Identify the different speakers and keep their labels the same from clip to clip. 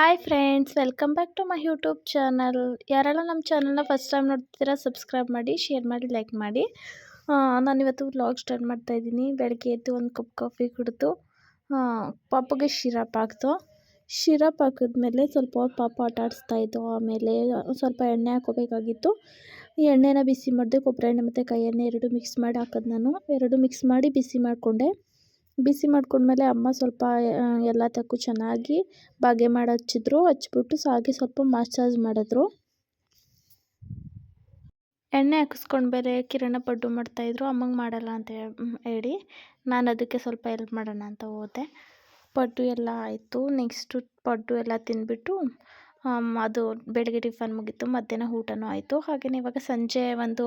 Speaker 1: Hi friends, welcome back to my YouTube channel. ಯಾರೆಲ್ಲ ನಮ್ಮ ಚಾನಲ್ನ ಫಸ್ಟ್ ಟೈಮ್ ನೋಡ್ತೀರಾ ಸಬ್ಸ್ಕ್ರೈಬ್ ಮಾಡಿ, ಶೇರ್ ಮಾಡಿ, ಲೈಕ್ ಮಾಡಿ. ನಾನಿವತ್ತು ವ್ಲಾಗ್ ಸ್ಟಾರ್ಟ್ ಮಾಡ್ತಾ ಇದ್ದೀನಿ. ಬೆಳಗ್ಗೆ ಎದ್ದು ಒಂದು ಕಪ್ ಕಾಫಿ ಕುಡಿದು ಪಾಪಗೆ ಶಿರಪ್ ಹಾಕ್ತು. ಶಿರಪ್ ಹಾಕಿದ್ಮೇಲೆ ಸ್ವಲ್ಪ ಹೊತ್ತು ಪಾಪ ಆಟ ಆಡಿಸ್ತಾ ಇದ್ದು. ಆಮೇಲೆ ಸ್ವಲ್ಪ ಎಣ್ಣೆ ಹಾಕೋಬೇಕಾಗಿತ್ತು. ಈ ಎಣ್ಣೆನ ಬಿಸಿ ಮಾಡಿದೆ. ಕೊಬ್ಬರಿ ಎಣ್ಣೆ ಮತ್ತು ಕೈ ಎಣ್ಣೆ ಎರಡು ಮಿಕ್ಸ್ ಮಾಡಿ ಹಾಕೋದು. ನಾನು ಎರಡು ಮಿಕ್ಸ್ ಮಾಡಿ ಬಿಸಿ ಮಾಡಿಕೊಂಡೆ. ಬಿಸಿ ಮಾಡ್ಕೊಂಡ್ಮೇಲೆ ಅಮ್ಮ ಸ್ವಲ್ಪ ಎಲ್ಲ ತಕ್ಕು ಚೆನ್ನಾಗಿ ಬಾಗೆ ಮಾಡಿ ಹಚ್ಬಿಟ್ಟು ಸಾಗಿ ಸ್ವಲ್ಪ ಮಸಾಜ್ ಮಾಡಿದ್ರು. ಎಣ್ಣೆ ಹಾಕಿಸ್ಕೊಂಡು ಬೇರೆ ಕಿರಣ ಪಡ್ಡು ಮಾಡ್ತಾಯಿದ್ರು. ಅಮ್ಮಂಗೆ ಮಾಡಲ್ಲ ಅಂತ ಹೇಳಿ ನಾನು ಅದಕ್ಕೆ ಸ್ವಲ್ಪ ಹೆಲ್ಪ್ ಮಾಡೋಣ ಅಂತ ಹೋದೆ. ಪಡ್ಡು ಎಲ್ಲ ಆಯಿತು. ನೆಕ್ಸ್ಟು ಪಡ್ಡು ಎಲ್ಲ ತಿಂದ್ಬಿಟ್ಟು ಅದು ಬೆಳಗ್ಗೆ ಟಿಫನ್ ಮುಗೀತು. ಮಧ್ಯಾಹ್ನ ಊಟನೂ ಆಯಿತು. ಹಾಗೆಯೇ ಇವಾಗ ಸಂಜೆ ಒಂದು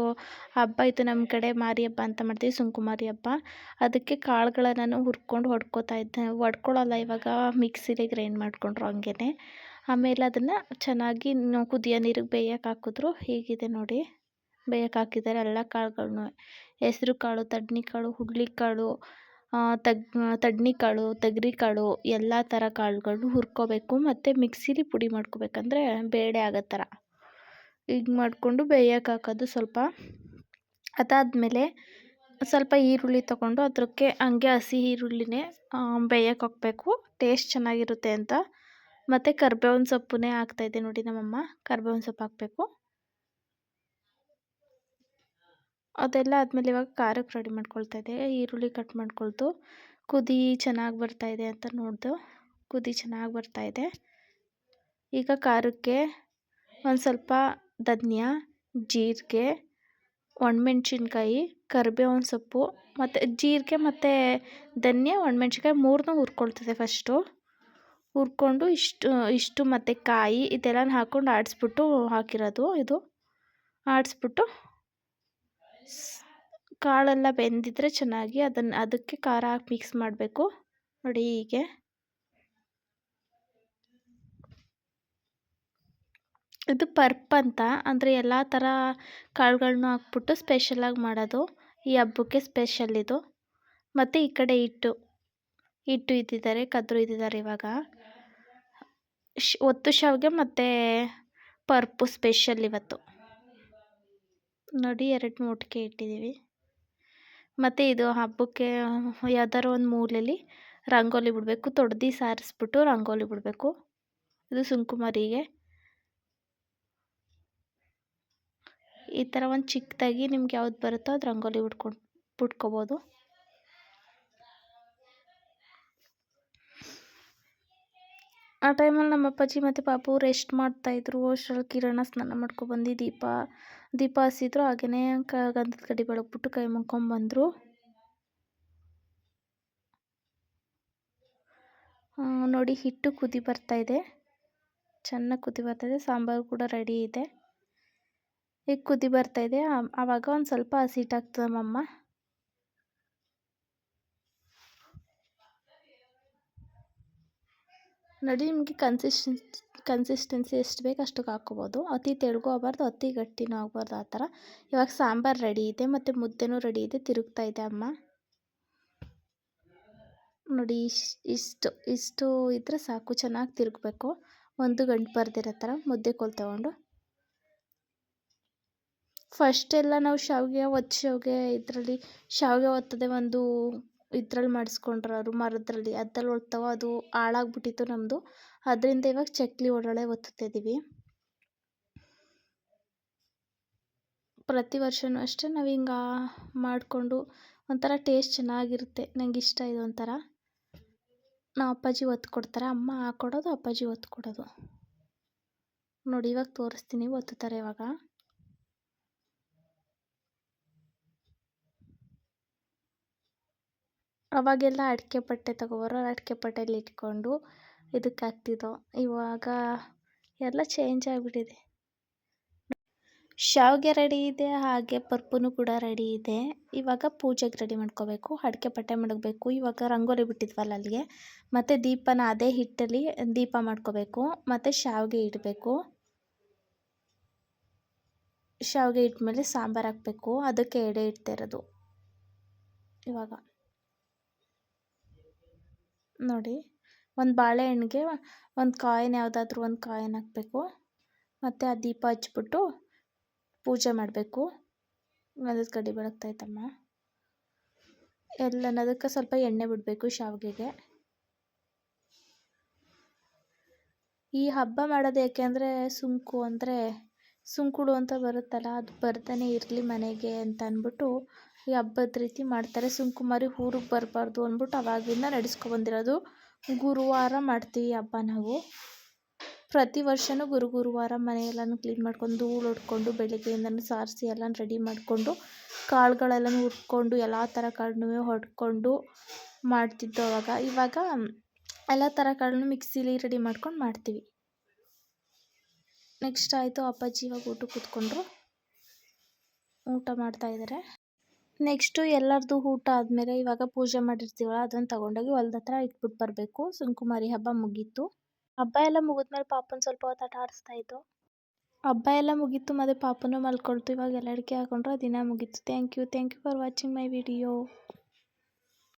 Speaker 1: ಹಬ್ಬ ಇತ್ತು ನಮ್ಮ ಕಡೆ, ಮಾರಿ ಹಬ್ಬ ಅಂತ ಮಾಡ್ತೀವಿ, ಸುಂಕುಮಾರಿ ಹಬ್ಬ. ಅದಕ್ಕೆ ಕಾಳುಗಳನ್ನು ಹುರ್ಕೊಂಡು ಹೊಡ್ಕೊತಾ ಇದ್ದೆ. ಹೊಡ್ಕೊಳ್ಳಲ್ಲ, ಇವಾಗ ಮಿಕ್ಸಿಲಿ ಗ್ರೈಂಡ್ ಮಾಡಿಕೊಂಡ್ರು ಹಂಗೇ. ಆಮೇಲೆ ಅದನ್ನು ಚೆನ್ನಾಗಿ ಕುದಿಯೋ ನೀರಿಗೆ ಬೇಯಕ್ಕೆ ಹಾಕಿದ್ರು. ಹೀಗಿದೆ ನೋಡಿ, ಬೇಯಕ್ಕೆ ಹಾಕಿದ್ದಾರೆ ಎಲ್ಲ ಕಾಳುಗಳನ್ನು. ಹೆಸ್ರು ಕಾಳು, ತಡ್ನಿಕಾಳು, ಹುರುಳಿಕಾಳು, ತಡ್ನಿಕಾಳು, ತೊಗರಿಕಾಳು ಎಲ್ಲ ಥರ ಕಾಳುಗಳು ಹುರ್ಕೋಬೇಕು. ಮತ್ತು ಮಿಕ್ಸಿಲಿ ಪುಡಿ ಮಾಡ್ಕೋಬೇಕಂದ್ರೆ ಬೇಳೆ ಆಗೋ ಥರ ಈಗ ಮಾಡಿಕೊಂಡು ಬೇಯಕ್ಕೆ ಹಾಕೋದು ಸ್ವಲ್ಪ. ಅದಾದಮೇಲೆ ಸ್ವಲ್ಪ ಈರುಳ್ಳಿ ತೊಗೊಂಡು ಅದಕ್ಕೆ ಹಂಗೆ ಹಸಿ ಈರುಳ್ಳಿನೇ ಬೇಯಕ್ಕೆ ಹಾಕಬೇಕು, ಟೇಸ್ಟ್ ಚೆನ್ನಾಗಿರುತ್ತೆ ಅಂತ. ಮತ್ತು ಕರ್ಬೇವಿನ ಸೊಪ್ಪನ್ನೇ ಹಾಕ್ತಾಯಿದ್ದೆ ನೋಡಿ ನಮ್ಮಮ್ಮ. ಕರ್ಬೇವಿನ ಸೊಪ್ಪು ಹಾಕಬೇಕು. ಅದೆಲ್ಲ ಆದಮೇಲೆ ಇವಾಗ ಖಾರಕ್ಕೆ ರೆಡಿ ಮಾಡ್ಕೊಳ್ತಾ ಇದ್ದೆ. ಈರುಳ್ಳಿ ಕಟ್ ಮಾಡ್ಕೊಳ್ತು. ಕುದಿ ಚೆನ್ನಾಗಿ ಬರ್ತಾಯಿದೆ ಅಂತ ನೋಡ್ದು. ಕುದಿ ಚೆನ್ನಾಗಿ ಬರ್ತಾಯಿದೆ. ಈಗ ಖಾರಕ್ಕೆ ಒಂದು ಸ್ವಲ್ಪ ಧನಿಯಾ, ಜೀರಿಗೆ, ಒಣಮೆಣ್ಸಿನ್ಕಾಯಿ, ಕರಿಬೇವಿನ ಸೊಪ್ಪು ಮತ್ತು ಜೀರಿಗೆ ಮತ್ತು ಧನಿಯಾ, ಒಣಮೆಣ್ಸಿನ್ಕಾಯಿ ಮೂರನ್ನೂ ಹುರ್ಕೊಳ್ತಿದ್ದೆ ಫಸ್ಟು. ಹುರ್ಕೊಂಡು ಇಷ್ಟು ಮತ್ತು ಕಾಯಿ ಇದೆಲ್ಲ ಹಾಕ್ಕೊಂಡು ಆಡಿಸ್ಬಿಟ್ಟು ಹಾಕಿರೋದು. ಇದು ಆಡಿಸ್ಬಿಟ್ಟು ಕಾಳೆಲ್ಲ ಬೆಂದಿದ್ರೆ ಚೆನ್ನಾಗಿ ಅದಕ್ಕೆ ಖಾರ ಹಾಕಿ ಮಿಕ್ಸ್ ಮಾಡಬೇಕು ನೋಡಿ. ಹೀಗೆ ಇದು ಪರ್ಪ್ ಅಂತ, ಅಂದರೆ ಎಲ್ಲ ಥರ ಕಾಳುಗಳ್ನೂ ಹಾಕ್ಬಿಟ್ಟು ಸ್ಪೆಷಲಾಗಿ ಮಾಡೋದು. ಈ ಹಬ್ಬಕ್ಕೆ ಸ್ಪೆಷಲ್ ಇದು. ಮತ್ತು ಈ ಕಡೆ ಹಿಟ್ಟು ಇದ್ದಿದ್ದಾರೆ, ಕದ್ರು ಇದ್ದಿದ್ದಾರೆ. ಇವಾಗ ಒತ್ತು ಶಾವಿಗೆ ಮತ್ತು ಪರ್ಪು ಸ್ಪೆಷಲ್ ಇವತ್ತು ನೋಡಿ. 2 ಒಟ್ಟಿಗೆ ಇಟ್ಟಿದ್ದೀವಿ. ಮತ್ತು ಇದು ಹಬ್ಬಕ್ಕೆ ಯಾವ್ದಾದ್ರು ಒಂದು ಮೂಲೆಯಲ್ಲಿ ರಂಗೋಲಿ ಬಿಡಬೇಕು. ತೊಡ್ದು ಸಾರಿಸ್ಬಿಟ್ಟು ರಂಗೋಲಿ ಬಿಡಬೇಕು. ಇದು ಸುಂಕುಮಾರಿಗೆ ಈ ಥರ ಒಂದು ಚಿಕ್ಕದಾಗಿ ನಿಮ್ಗೆ ಯಾವ್ದು ಬರುತ್ತೋ ಅದು ರಂಗೋಲಿ ಬಿಟ್ಕೋಬೋದು. ಆ ಟೈಮಲ್ಲಿ ನಮ್ಮ ಅಪ್ಪಾಜಿ ಮತ್ತು ಪಾಪು ರೆಸ್ಟ್ ಮಾಡ್ತಾಯಿದ್ರು. ಅಷ್ಟರಲ್ಲಿ ಕಿರಣ ಸ್ನಾನ ಮಾಡ್ಕೊಬಂದು ದೀಪ ಹಚ್ಚಿದ್ರು. ಹಾಗೆಯೇ ಗಂಧದ ಕಡ್ಡಿ ಬೆಳಗ್ಬಿಟ್ಟು ಕೈ ಮುಕ್ಕೊಂಬಂದರು. ನೋಡಿ, ಹಿಟ್ಟು ಕುದಿ ಬರ್ತಾಯಿದೆ, ಚೆನ್ನಾಗಿ ಕುದಿ ಬರ್ತಾಯಿದೆ. ಸಾಂಬಾರು ಕೂಡ ರೆಡಿ ಇದೆ. ಈಗ ಕುದಿ ಬರ್ತಾಯಿದೆ. ಆವಾಗ ಒಂದು ಸ್ವಲ್ಪ ಹಸಿ ಹಿಟ್ಟು ಹಾಕ್ತದೆ ನಮ್ಮಮ್ಮ. ನೋಡಿ, ನಿಮಗೆ ಕನ್ಸಿಸ್ಟೆನ್ಸಿ ಎಷ್ಟು ಬೇಕು ಅಷ್ಟಕ್ಕೆ ಹಾಕ್ಕೋಬೋದು. ಅತಿ ತೆಳ್ಳಗೂ ಆಗಬಾರ್ದು, ಅತಿ ಗಟ್ಟಿನೂ ಆಗಬಾರ್ದು, ಆ ಥರ. ಇವಾಗ ಸಾಂಬಾರು ರೆಡಿ ಇದೆ ಮತ್ತು ಮುದ್ದೆನೂ ರೆಡಿ ಇದೆ. ತಿರುಗ್ತಾ ಇದೆ ಅಮ್ಮ ನೋಡಿ. ಇಷ್ಟು ಇದ್ದರೆ ಸಾಕು, ಚೆನ್ನಾಗಿ ತಿರುಗಬೇಕು. ಒಂದು ಗಂಟು ಬರ್ದಿರೋ ಥರ ಮುದ್ದೆ ಕೋಲು ತಗೊಂಡು ಫಸ್ಟೆಲ್ಲ ನಾವು ಶಾವಿಗೆ ಇದರಲ್ಲಿ ಶಾವಿಗೆ ಒತ್ತದೆ ಒಂದು ಇದ್ರಲ್ಲಿ ಮಾಡಿಸ್ಕೊಂಡ್ರು ಮರದ್ರಲ್ಲಿ. ಅದ್ರಲ್ಲಿ ಒಡ್ತಾವ, ಅದು ಹಾಳಾಗ್ಬಿಟ್ಟಿತ್ತು ನಮ್ಮದು. ಅದರಿಂದ ಇವಾಗ ಚಕ್ಲಿ ಒಳ್ಳೊಳ್ಳೆ ಒತ್ತುತ್ತಿದ್ದೀವಿ. ಪ್ರತಿ ವರ್ಷವೂ ಅಷ್ಟೇ ನಾವು ಹಿಂಗೆ ಮಾಡಿಕೊಂಡು ಒಂಥರ ಟೇಸ್ಟ್ ಚೆನ್ನಾಗಿರುತ್ತೆ. ನಂಗೆ ಇಷ್ಟ ಇದು ಒಂಥರ. ನಮ್ಮ ಅಪ್ಪಾಜಿ ಒತ್ತು ಕೊಡ್ತಾರೆ, ಅಮ್ಮ ಹಾಕ್ಕೊಡೋದು, ಅಪ್ಪಾಜಿ ಒತ್ತು ಕೊಡೋದು ನೋಡಿ. ಇವಾಗ ತೋರಿಸ್ತೀನಿ, ಒತ್ತುತ್ತಾರೆ ಇವಾಗ. ಅವಾಗೆಲ್ಲ ಅಡಿಕೆ ಪಟ್ಟೆ ತಗೊಬರೋ, ಅಡಿಕೆ ಪಟ್ಟೆಯಲ್ಲಿ ಇಟ್ಕೊಂಡು ಇದಕ್ಕೆ ಹಾಕ್ತಿದ್ದೋ. ಇವಾಗ ಎಲ್ಲ ಚೇಂಜ್ ಆಗಿಬಿಟ್ಟಿದೆ. ಶಾವಿಗೆ ರೆಡಿ ಇದೆ, ಹಾಗೆ ಪರ್ಪುನು ಕೂಡ ರೆಡಿ ಇದೆ. ಇವಾಗ ಪೂಜೆಗೆ ರೆಡಿ ಮಾಡ್ಕೋಬೇಕು. ಅಡಿಕೆ ಪಟ್ಟೆ ಮಡಗಬೇಕು. ಇವಾಗ ರಂಗೋಲಿ ಬಿಟ್ಟಿದ್ವಲ್ಲ ಅಲ್ಲಿಗೆ, ಮತ್ತು ದೀಪನ ಅದೇ ಹಿಟ್ಟಲ್ಲಿ ದೀಪ ಮಾಡ್ಕೋಬೇಕು. ಮತ್ತು ಶಾವಿಗೆ ಇಡಬೇಕು. ಶಾವಿಗೆ ಇಟ್ಮೇಲೆ ಸಾಂಬಾರು ಹಾಕಬೇಕು. ಅದಕ್ಕೆ ಎಡೆ ಇಡ್ತಾ ಇರೋದು ಇವಾಗ ನೋಡಿ. ಒಂದು ಬಾಳೆಹಣ್ಣಿಗೆ ಒಂದು ಕಾಯಿನ್ ಯಾವುದಾದ್ರೂ ಒಂದು ಕಾಯಿನ್ ಹಾಕಬೇಕು. ಮತ್ತು ಆ ದೀಪ ಹಚ್ಬಿಟ್ಟು ಪೂಜೆ ಮಾಡಬೇಕು. ಗಂಧದ ಕಡ್ಡಿ ಬೆಳಗ್ತೈತಮ್ಮ. ಅದಕ್ಕೆ ಸ್ವಲ್ಪ ಎಣ್ಣೆ ಬಿಡಬೇಕು ಶಾವಿಗೆಗೆ. ಈ ಹಬ್ಬ ಮಾಡೋದು ಏಕೆ ಅಂದರೆ ಸುಂಕುಳು ಅಂತ ಬರುತ್ತಲ್ಲ, ಅದು ಬರ್ತಾನೆ ಇರಲಿ ಮನೆಗೆ ಅಂತ ಅಂದ್ಬಿಟ್ಟು ಈ ಹಬ್ಬದ ರೀತಿ ಮಾಡ್ತಾರೆ. ಸುಂಕುಮಾರಿ ಊರಿಗೆ ಬರಬಾರ್ದು ಅಂದ್ಬಿಟ್ಟು ಅವಾಗಿಂದ ನಡೆಸ್ಕೊಬಂದಿರೋದು. ಗುರುವಾರ ಮಾಡ್ತೀವಿ ಹಬ್ಬ ನಾವು. ಪ್ರತಿ ವರ್ಷವೂ ಗುರುವಾರ ಮನೆಯೆಲ್ಲನೂ ಕ್ಲೀನ್ ಮಾಡ್ಕೊಂಡು ಧೂಳು ಹೊಡ್ಕೊಂಡು ಬೆಳಗ್ಗೆಯಿಂದನೂ ಸಾರಿಸಿ ಎಲ್ಲ ರೆಡಿ ಮಾಡಿಕೊಂಡು ಕಾಳುಗಳೆಲ್ಲನೂ ಹುರ್ಕೊಂಡು ಎಲ್ಲ ಥರ ಕಾಳನ್ನೂ ಹೊಡ್ಕೊಂಡು ಮಾಡ್ತಿದ್ದೋ ಅವಾಗ. ಇವಾಗ ಎಲ್ಲ ಥರ ಕಾಳನ್ನೂ ಮಿಕ್ಸಿಲಿ ರೆಡಿ ಮಾಡ್ಕೊಂಡು ಮಾಡ್ತೀವಿ. ನೆಕ್ಸ್ಟ್ ಆಯಿತು ಅಪ್ಪಾಜಿ ಇವಾಗ ಊಟಕ್ಕೆ ಕೂತ್ಕೊಂಡ್ರು, ಊಟ ಮಾಡ್ತಾಯಿದ್ದಾರೆ. ನೆಕ್ಸ್ಟು ಎಲ್ಲರದ್ದು ಊಟ ಆದಮೇಲೆ ಇವಾಗ ಪೂಜೆ ಮಾಡಿರ್ತೀವಲ್ಲ ಅದನ್ನು ತಗೊಂಡೋಗಿ ಹೊಲ್ದ ಹತ್ರ ಇಟ್ಬಿಟ್ಟು ಬರಬೇಕು. ಸುಂಕುಮಾರಿ ಹಬ್ಬ ಮುಗೀತು. ಹಬ್ಬ ಎಲ್ಲ ಮುಗಿದ್ಮೇಲೆ ಪಾಪನ ಸ್ವಲ್ಪ ಹೊತ್ತು ಆಟ ಆಡಿಸ್ತಾ ಇದ್ದು. ಹಬ್ಬ ಎಲ್ಲ ಮುಗೀತು ಮತ್ತು ಪಾಪನೂ ಮಲ್ಕೊಳ್ತು. ಇವಾಗ ಎಲ್ಲ ಅಡಿಕೆ ಹಾಕೊಂಡ್ರೆ ದಿನ ಮುಗೀತು. Thank you for watching my video.